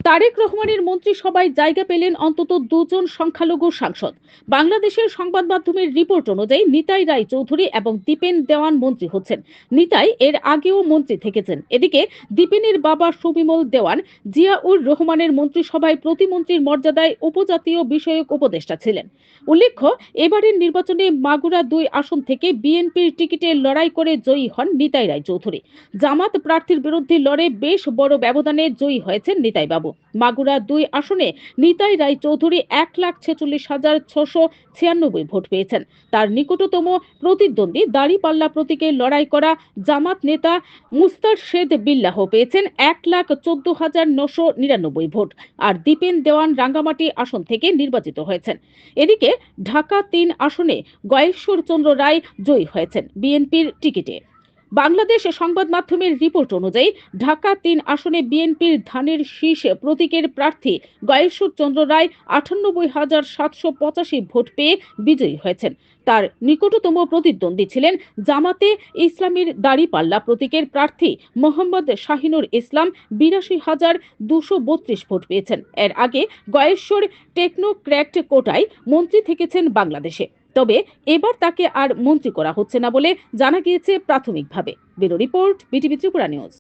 তারেক রহমানের মন্ত্রিসভায় জায়গা পেলেন অন্তত দুজন সংখ্যালঘু সাংসদ। বাংলাদেশের সংবাদ মাধ্যমের রিপোর্ট অনুযায়ী নিতাই রায় চৌধুরী এবং দীপেন দেওয়ান মন্ত্রী হচ্ছেন। নিতাই এর আগেও মন্ত্রী থেকেছেন। এদিকে দীপেনের বাবা সুবিমল দেওয়ান জিয়াউর রহমানের মন্ত্রিসভায় প্রতিমন্ত্রীর মর্যাদায় উপজাতীয় বিষয়ক উপদেষ্টা ছিলেন। উল্লেখ্য, এবারের নির্বাচনে মাগুরা ২ আসন থেকে বিএনপির টিকিটে লড়াই করে জয়ী হন নিতাই রায় চৌধুরী। জামাত প্রার্থীর বিরুদ্ধে লড়ে বেশ বড় ব্যবধানে জয়ী হয়েছেন নিতাই বাবু। মাগুরা ২ আসনে নিতাই রায় চৌধুরী ১,৪৬,৬৯৬ ভোট পেয়েছেন। তার নিকটতম প্রতিদ্বন্দ্বী দাঁড়িপাল্লা প্রতীকে লড়াই করা জামাত নেতা মুস্তারশেদ বিল্লাহ পেয়েছেন ১,১৪,৯৯৯ ভোট। আর দীপেন দেওয়ান রাঙ্গামাটি আসন থেকে নির্বাচিত হয়েছেন। এদিকে ঢাকা-৩ আসনে গয়েশ্বর চন্দ্র রায় জয়ী হয়েছেন বিএনপির টিকিটে। বাংলাদেশ সংবাদ মাধ্যমের রিপোর্ট অনুযায়ী ঢাকা-৩ আসনে বিএনপির ধানের শীষ প্রতীকের প্রার্থী গয়েশ্বর চন্দ্র রায় ৯৮,৭৮৫ ভোট পেয়ে বিজয়ী হয়েছেন। তার নিকটতম প্রতিদ্বন্দ্বী ছিলেন জামাতে ইসলামীর দাঁড়িপাল্লা প্রতীকের প্রার্থী মোহাম্মদ শাহিনুর ইসলাম ৮২,২৩২ ভোট পেয়েছেন। এর আগে গয়েশ্বর টেকনোক্র্যাট কোটায় মন্ত্রী থেকেছেন বাংলাদেশে। তবে এবার তাকে আর মন্ত্রী করা হচ্ছে না বলে জানা গিয়েছে প্রাথমিকভাবে। Bureau report, BTV Tripura news.